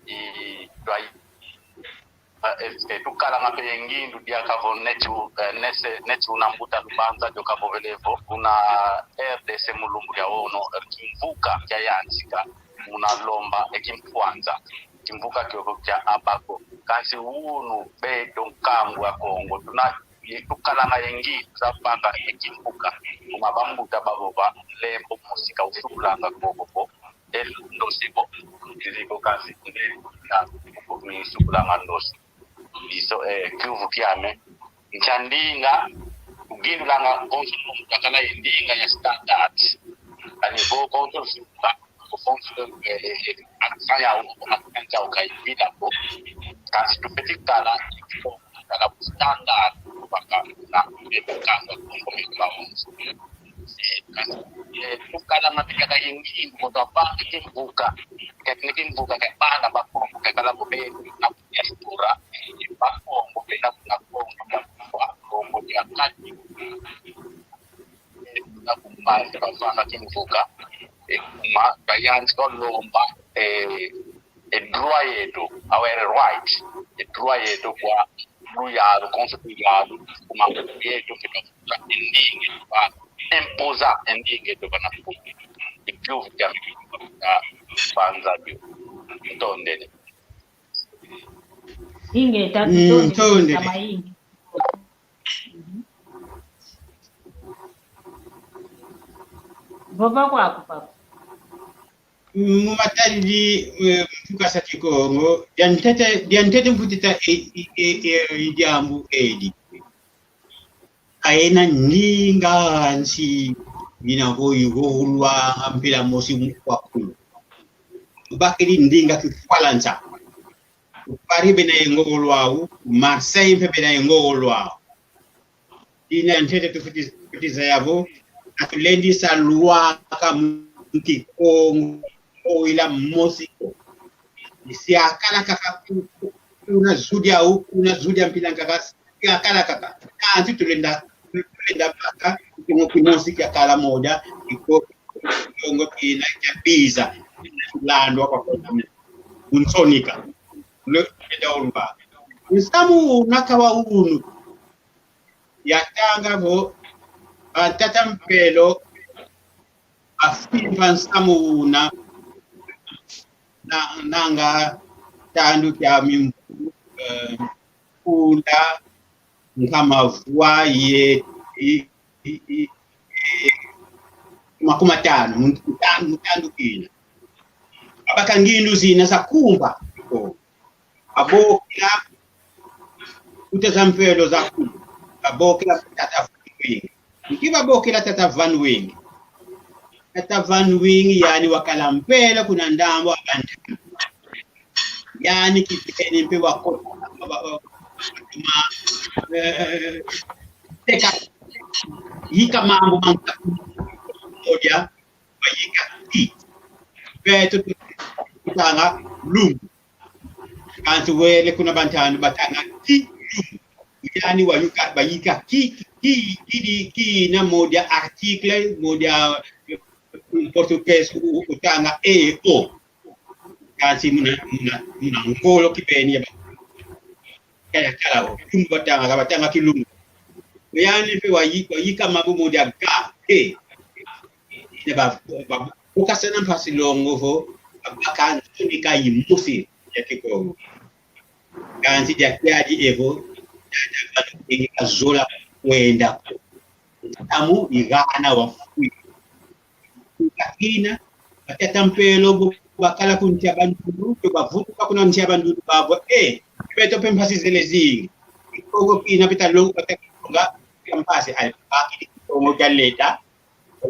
i doi tukalanga pengi ndudia kavo netu nambuta lubanza joka bovelevo kuna RDC mulumbu ya ono kimvuka kya yansika munalomba ekimpuanza kimvuka kyoko kya abako kansi unu be donkangu ya Kongo tuna tukalanga yengi zapanga ekimvuka kumabambuta babova lembo musika usukulanga kokopo ndosibo ndisibo kansi na kusukulanga ndosi iso kyuvu kyame nchandinga ugindu langa konso mtakala indinga ya standard ani bo konso suka konso aksaya akanja ukaibida ko kasi tupetikala kala standard baka na kanga kwa konso tukala matika yengi moto pa kimbuka tekniki mbuka ka bana ba ko kala bo be na estura ba ko bo be na ko ko ya kati na kumba ka fana kimbuka ma bayan ko lomba droit do our right droit do kwa ruya konso ya kuma yeto kita ndingi ba imposa endinge to bana ku ikivu kya kwanza bio ndondele Inge tatu Ndondele kama ingi. Baba kwako papa. Mumatali mfuka sa Kikongo diantete mfutita ijambu edi aena ninga nsi bina hoyi holwa ampila mosi mkwakulu bakiri ndinga kifwalanza pari bena ngolwa Marseille mpe bena ngolwa dina ntete tufutiza yavo atulendi sa lwa kama Kikongo ila mosiko isi akala kaka unazudia mpila kaka akala kaka kanzi tulenda paka kimosiki akala moja Kikongo kina kibiza landwa kwa unsonika le daulba nsamu nakawa unu yatanga bo atata mpelo afimba nsamu nanga tandu kya mimpu kunda nkama vwa ye makuma tano mutandu kina abaka ngindu zina sakumba abokila uteza mpelo za kumba abokila tata wingi nikiba bokila tata van wingi tata van wingi yani wakala mpelo kuna ndambo abantu yani kipeni mpe wako teka yika mambo manka moja wayika ki beto kutanga lum kantu wele kuna bantanu batanga ki lum yani wayuka bayika ki na moja article moja português utanga o kasi muna ngolo kipeni ya kala batanga kilungu yani pe wayika mambo moja ga ba ukasena mpasi longo vo abakan tunika imusi ya Kikongo kanzi ya kiaji evo ya kazola kwenda tamu igana wafui kakina batata mpelo bakala kuntia bandu bavuka kuna ntia bandu babo beto pempasi zelezingi Kikongo kina pita longo batakonga kampasi alipaki Kikongo kaleta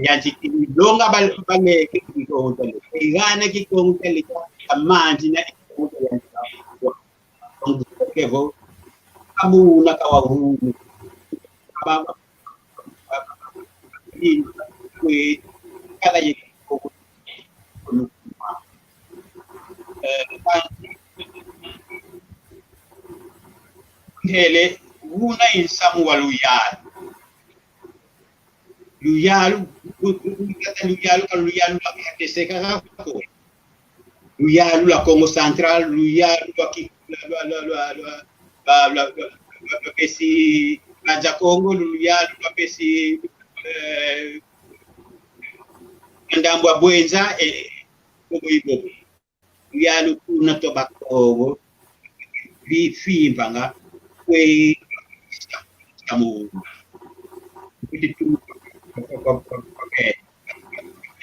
yanti longa bale Kikongo kaleta igana Kikongo kaleta amanti na Kikongo kaleta kevo kamu nakawahu baba ni kwe kala yeki ko hele una insamu waluyalu luyalu luyalu akateseka ko luyalu la Congo Central luyalu la pesi Aja Congo luyalu la pesi ndambwa bwenza komo ibo luyalu kuna tobako fimba nga kwe kamu itu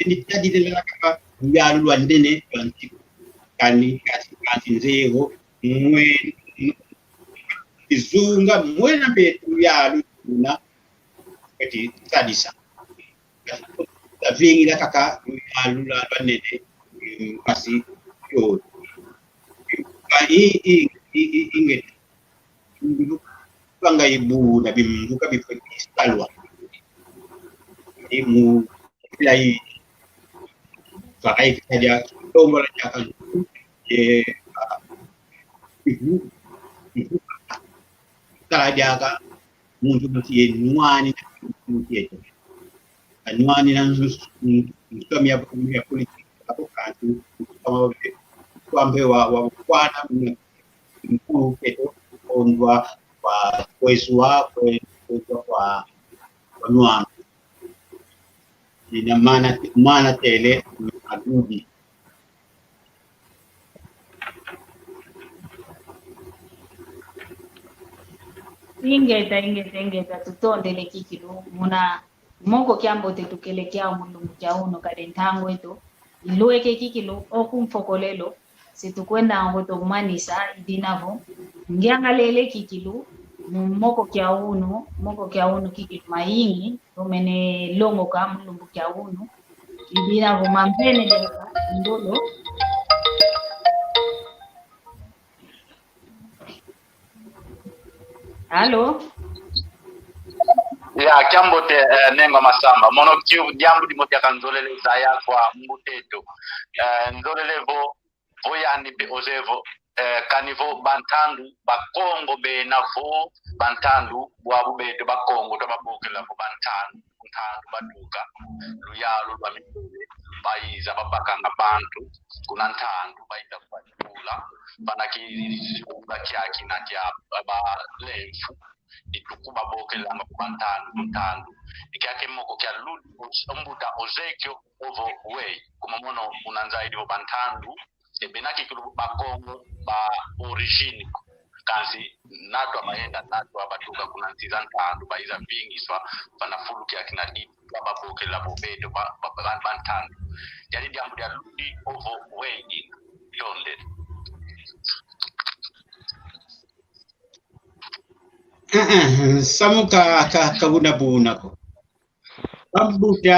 ini tadi dalam kata luyalu luandene kani kasi nzego mwe izunga mwena betu yalu na kati sadisa la vingi la kaka yalu la banene kasi yo kai inget banga ibu na bimbuka bifistalwa imu lai fakai saja tombol akan ibu jaga mundu mtie nwani mtie nwani na nsomi ya politiki hapo kantu kama kwambe wa kwana mkuu keto ondwa kwa kwezwa kwa nwana ina maana tele adudi ingeta tutondele kikilu muna moko kyambo tetukelekea mulungu chauno kade ntango eto ilueke kikilu okumfokolelo situkwenda ngoto kumanisa idinavo ngiangalele kikilu moko kyauno kikilu maingi omene longo ka mulungu kyauno idinavo mampene leka ndolo Halo. Ya kyambo te nenga masamba mono kiu jambo dimoti akanzolele zaya kwa mbuteto nzolelevo voyani be ozevo kanivo bantandu bakongo be navo bantandu bwabu be de bakongo to babokela vo bantandu baduka luyalu lwa mitule baiza babakanga bantu kuna ntandu baita kwa banaki bakiaki na kya ba lefu itukuba bokela bantandu ikyake moko kya ludi ombuta ozekyo ovo way kumamono unanzaidi vo bantandu ebenaki kulu bakongo ba origine kanzi nato abaenda nato abatuka kuna ntiza ntandu baiza bingiswa banafuluki akina di babokela bobedo bantandu yali jambo ya ludi ovo way yonde samuka kabuna ko bambuta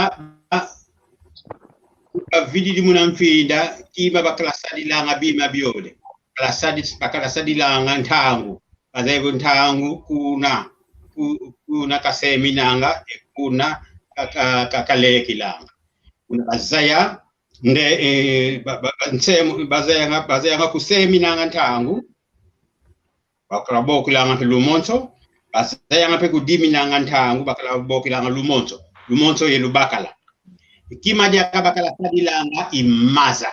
vididi munamfinda kima baklasadi langa bima biode baklasadi langa ntangu azaibu ntangu kuna kaseminanga kuna kakaleki langa kuna bazaya nde bazaya kuseminanga ntangu bakalabokilanga lumonso bazaya ngape kudiminanga ntangu bakalabokilanga lumonso yelubakala kima dia kabakala sadilanga imaza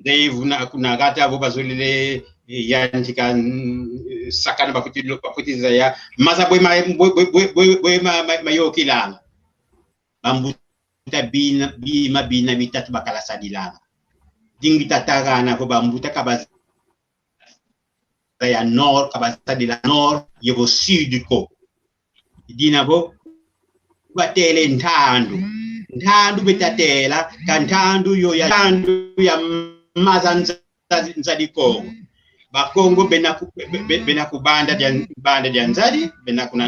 Dave kuna gata abo bazolile yantika sakana bakutiza ya maza boy mayokilanga bambu bina mitatu bakala sadilanga dingi tatagana ko bambuta kabaza ya nord kabaza de la nord yebo sud ko dina bo batele ntandu betatela kantandu yo ya ntandu ya mazanza nzadiko bakongo bena kubanda dia nzadi bena kuna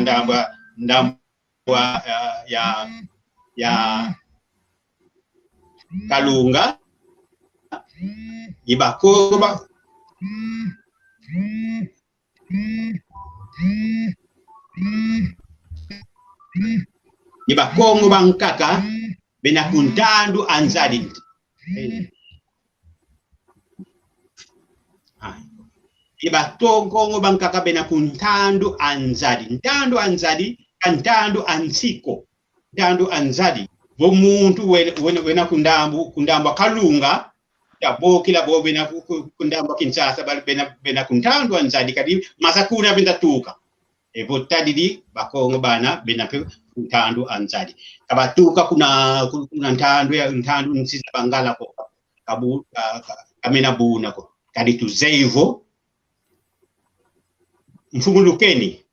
ndambwa ya Kalunga ibakongo Kongo bankaka bena kuntandu anzadi Kongo bankaka bena kuntandu anzadi kantandu ansiko ntandu anzadi bo muntu wena kundamba Kalunga yabo kila bo bena kundamba Kinshasa bena kuntandu anzadi kadi masakuna benda tuka ebo tadidi bakongo bana bena kuntandu anzadi kabatuka kuna ntandu nsisa bangala ko kabu kamena buna ko kadi tuzeivo mfumulukeni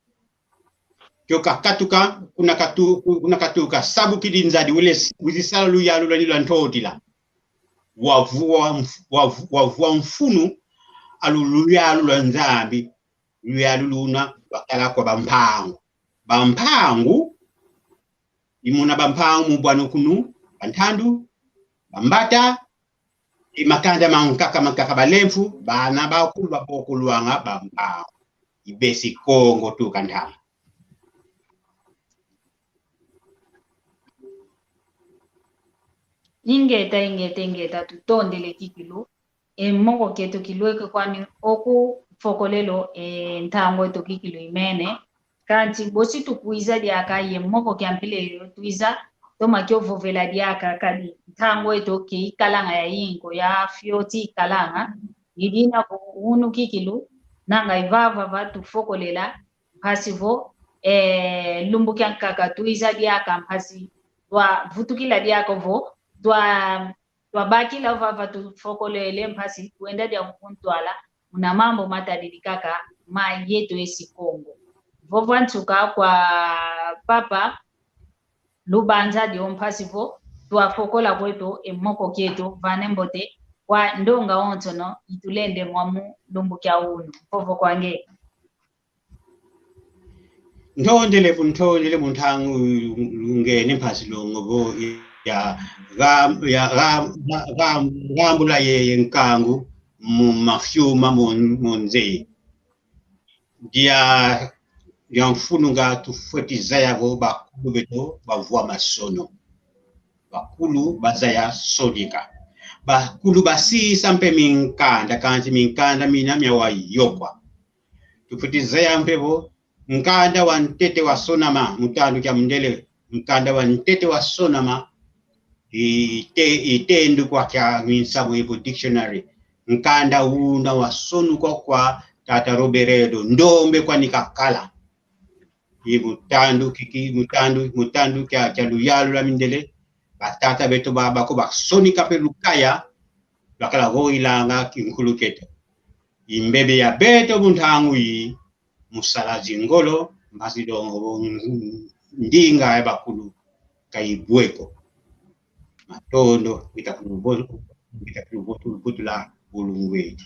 kyoka katuka kuna katuka sabu kidinzadi wilisala luyalu la ntotila wavua mfunu aluluyalu la nzambi luyalu luna wakala kwa bampangu imuna bampangu mubwano kunu bantandu bambata imakanda mankaka balemfu bana bakulu babokuluanga bampangu ibesi Kongo tu kantama ingeta tutondele kikilu moko ketu kilweke kwani oku fokolelo ntango eto kikilu imene kanti bosi tukuiza diaka moko kyampile yo tuiza toma kyo vovela diaka kadi ntango eto ke kalanga ya yingo ya fioti kalanga yidina ko unu kikilu nanga ivava vatu fokolela pasivo lumbu kyankaka tuiza diaka mpasi twa vutukila diaka vo twa bakila vava tu fokolele mpasi tuenda dia kuntwala una mambo matadidikaka ma yetu esi Kongo vovo ntuka kwa papa lubanza dio mpasi vo twa fokola kwetu moko ketu vanembote kwa ndonga ontono itulende mwamu lumbu kya unu vovo kwange ntondele muntangu lungene mpasi longo bo ya gambula ye nkangu mu mafyuma monze dia mfununga tufetiza yabo bakulu beto bavua masono bakulu bazaya sodika bakulu basi sampe minkanda kanzi minkanda minamya wa yokwa tufetiza yampebo nkanda wa ntete wa sonama mutandu kya mndele nkanda wa ntete wa sonama itendu kwa kya minsamu ipo dictionary nkanda una wa sonu kwa tata Roberedo ndombe kwa nikakala mutandu kya luyalu la mindele batata beto baba ko basoni kapelukaya bakala hoilanga kinkulukete imbebe ya beto muntangu yi musalazi ngolo mbasidongo ndinga ya bakulu kaibweko matondo bitakulubotula bulungwe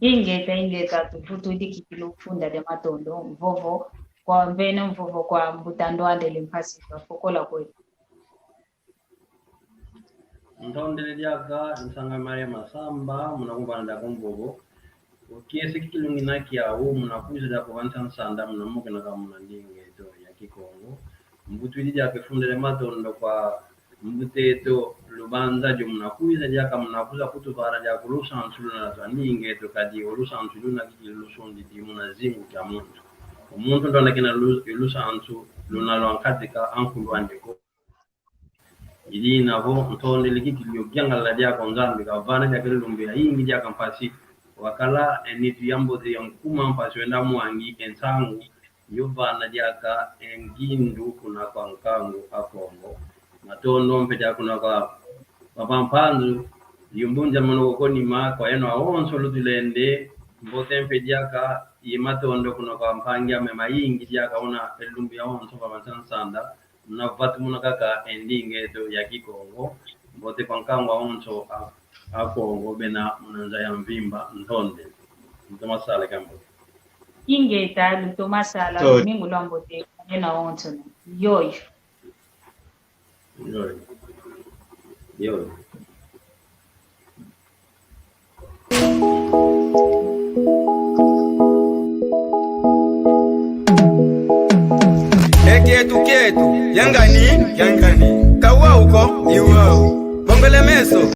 ingeta tufutu dikikilu funda de matondo mvovo kwa mveno mvovo kwa mbutando andele mpasi kwa fokola kwetu ntondele diaka nsanga Maria Masamba munakumbana da kumbogo kiasi kikilu nginaki ya munakuza da kuvansa nsanda munamuke na kama ndinge to ya Kikongo mbutwili diaka fundele matondo kwa mbuteto lubanza jo munakuza diaka munakuza kutuvara dia kulusa nsuluna twaninge to kadi olusa nsuluna kikilu sondi di munazingu kya umuntu ndo nakina lusa ansu luna lwankatika ankulu andeko ili navo ntondele kikilu gyangala diaka nzambi kavana dia kelumbe ya ingi diaka mpasi wakala enitu yambo de yankuma mpasi wenda mwangi ensangu yovana diaka engindu kuna kwa nkangu akongo matondo mpeta kuna kwa mapampanzu yumbunja mano ko ni ma kwa eno aonso lutulende mbote mpejaka yimatondo kuna kwa mpangia mema yingi jaka ona elumbi ya onso kwa mansanda na vatu munakaka endinge do ya Kikongo mbote kwa nkangwa onso Kongo bena munanza ya mvimba ntonde ntomasala kambo inge talu tomasala mingu lombote ena onso yoyo Kietu yangani kawa uko iwao bombele meso